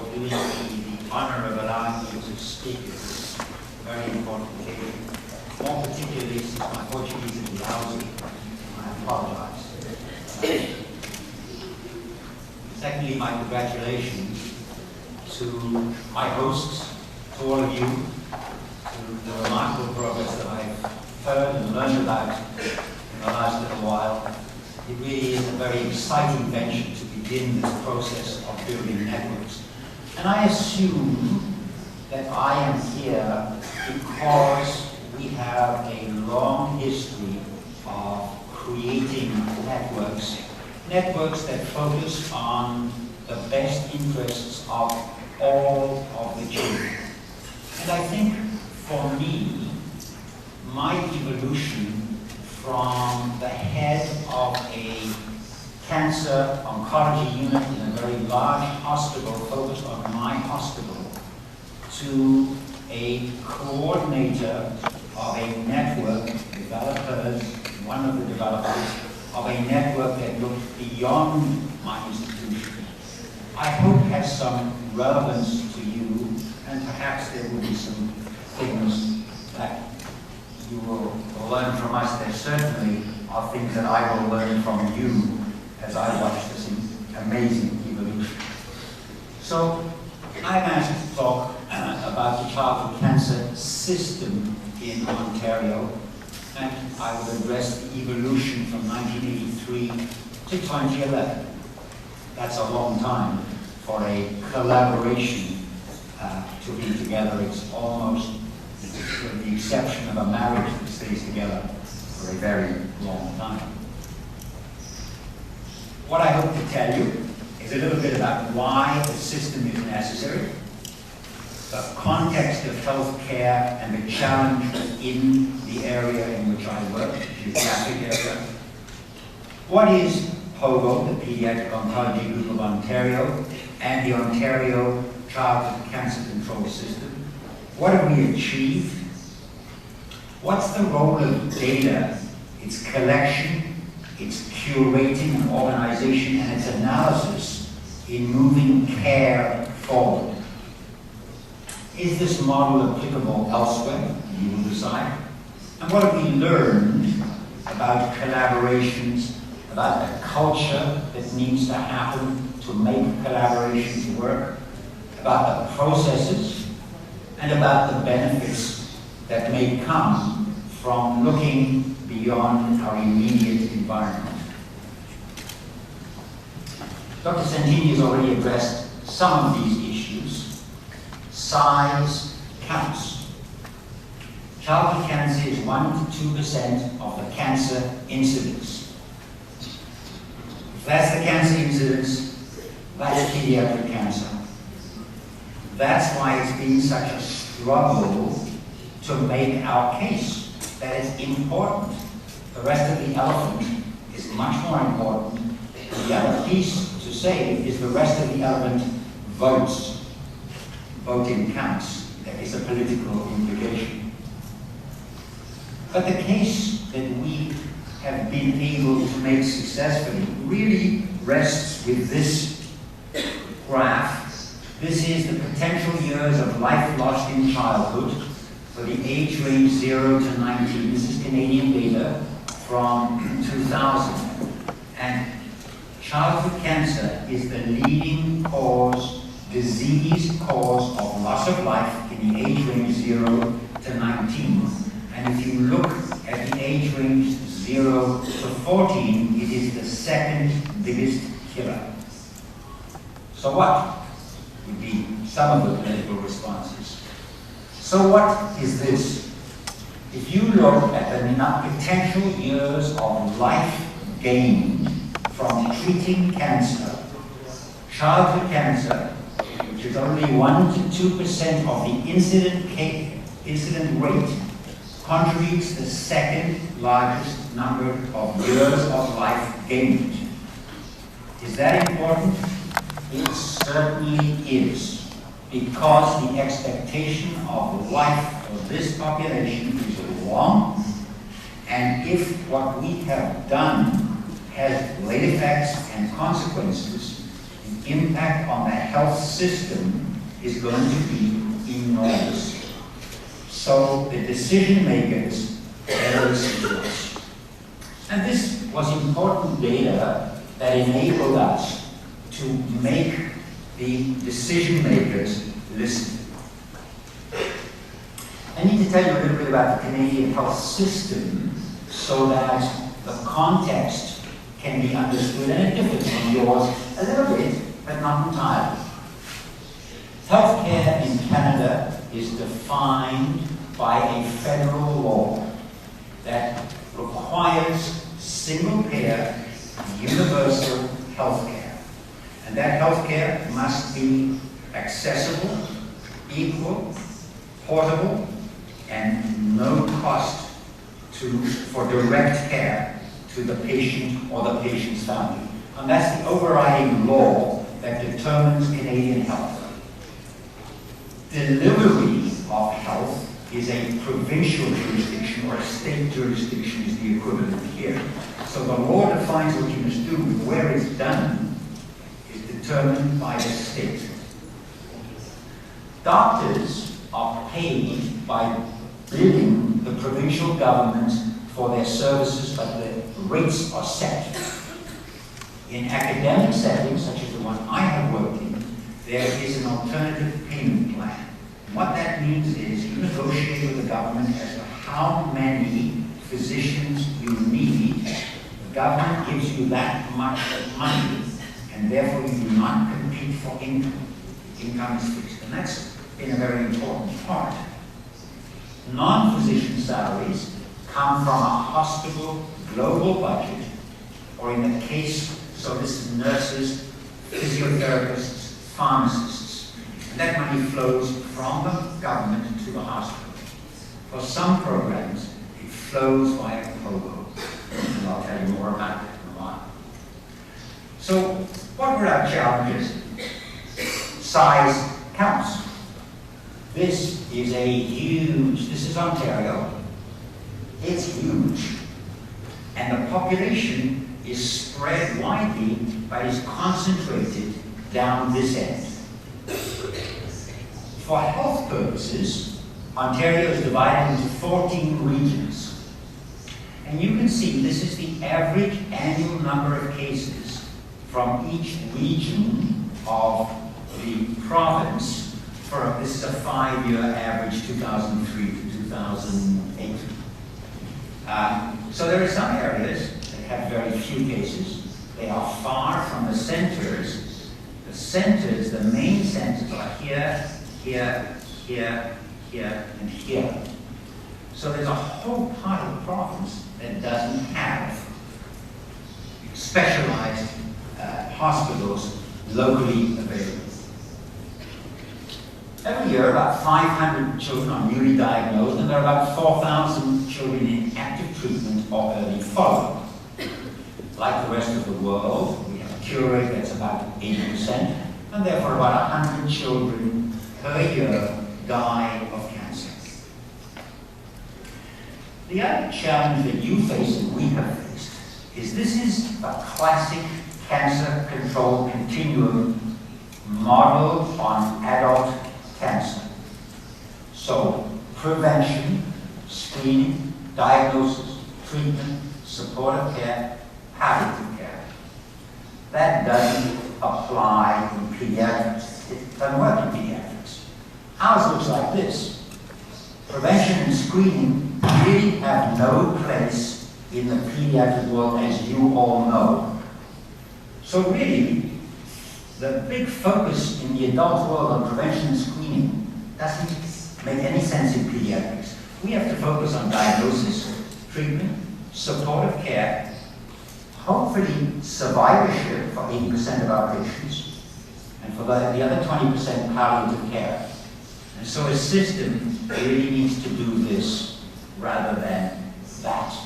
for doing the honor of allowing me to speak at this very important occasion. More particularly since my Portuguese is lousy, I apologize. Secondly, my congratulations to my hosts, to all of you, to the remarkable progress that I've heard and learned about in the last little while. It really is a very exciting venture to begin this process of building networks. And I assume that I am here because we have a long history of creating networks that focus on the best interests of all of the children. And I think for me, my evolution from the head of a cancer oncology unit in a very large hospital focused on my hospital to a coordinator of a network, developers, one of the developers of a network that looked beyond my institution, I hope has some relevance to you, and perhaps there will be some things that you will learn from us. There certainly are things that I will learn from you as I watch this amazing evolution. So I'm asked to talk about the childhood cancer system in Ontario, and I will address the evolution from 1983 to 2011. That's a long time for a collaboration to be together. It's almost with the exception of a marriage that stays together for a very long time. What I hope to tell you is a little bit about why the system is necessary, the context of healthcare and the challenge in the area in which I work, the pediatric area. What is POGO, the Pediatric Oncology Group of Ontario, and the Ontario Childhood Cancer Control System? What have we achieved? What's the role of data, its collection, its curating and organization, and its analysis in moving care forward? Is this model applicable elsewhere? You will decide. And what have we learned about collaborations, about the culture that needs to happen to make collaborations work, about the processes, and about the benefits that may come from looking beyond our immediate environment? Dr. Santini has already addressed some of these issues. Size counts. Childhood cancer is 1 to 2% of the cancer incidence. If that's the cancer incidence, that's pediatric cancer. That's why it's been such a struggle to make our case that it's important. The rest of the elephant is much more important. The other piece to say is the rest of the elephant votes. Voting counts. There is a political implication. But the case that we have been able to make successfully really rests with this graph. This is the potential years of life lost in childhood for the age range 0 to 19. This is Canadian data from 2000. And childhood cancer is the leading cause, disease cause of loss of life in the age range 0 to 19. And if you look at the age range 0 to 14, it is the second biggest killer. So what would be some of the political responses? So what is this? If you look at the potential years of life gained from treating cancer, childhood cancer, which is only 1 to 2% of the incident rate, contributes the second largest number of years of life gained. Is that important? It certainly is, because the expectation of life for this population is long, and if what we have done has late effects and consequences, impact on the health system is going to be enormous. So the decision makers better listen to us. And this was important data that enabled us to make the decision makers listen. I need to tell you a little bit about the Canadian health system so that the context can be understood, and it differs from yours a little bit, but not entirely. Healthcare in Canada is defined by a federal law that requires single-payer, universal healthcare. And that healthcare must be accessible, equal, portable, and no cost for direct care to the patient or the patient's family. And that's the overriding law that determines Canadian health. Delivery of health is a provincial jurisdiction, or a state jurisdiction is the equivalent here. So the law defines what you must do, but where it's done is determined by the state. Doctors are paid by billing the provincial government for their services, but the rates are set. In academic settings, such as the one I have worked in, there is an alternative payment plan. And what that means is you negotiate with the government as to how many physicians you need. The government gives you that much money, and therefore you do not compete for income. Income is fixed, and that's been a very important part. Non-physician salaries come from a hospital global budget, or in the case, so this is nurses, physiotherapists, pharmacists. And that money flows from the government to the hospital. For some programs, it flows via POGO. And I'll tell you more about that in a while. So, what were our challenges? Size counts. This is this is Ontario. It's huge. And the population is spread widely, but is concentrated down this end. For health purposes, Ontario is divided into 14 regions. And you can see this is the average annual number of cases from each region of the province. This is a 5-year average, 2003 to 2008. So there are some areas that have very few cases. They are far from the centers. The centers, the main centers are here, here, here, here, and here. So there's a whole part of the province that doesn't have specialized hospitals locally available. Every year, about 500 children are newly diagnosed, and there are about 4,000 children in active treatment or early follow-up. Like the rest of the world, we have a cure rate that's about 80%, and therefore about 100 children per year die of cancer. The other challenge that you face and we have faced is this is a classic cancer control continuum modeled on adult cancer. So, prevention, screening, diagnosis, treatment, supportive care, palliative care. That doesn't apply in pediatrics. It doesn't work in pediatrics. Ours looks like this. Prevention and screening really have no place in the pediatric world, as you all know. So really, the big focus in the adult world on prevention and screening doesn't make any sense in pediatrics. We have to focus on diagnosis, treatment, supportive care, hopefully survivorship for 80% of our patients, and for the other 20% palliative care. And so a system really needs to do this rather than that.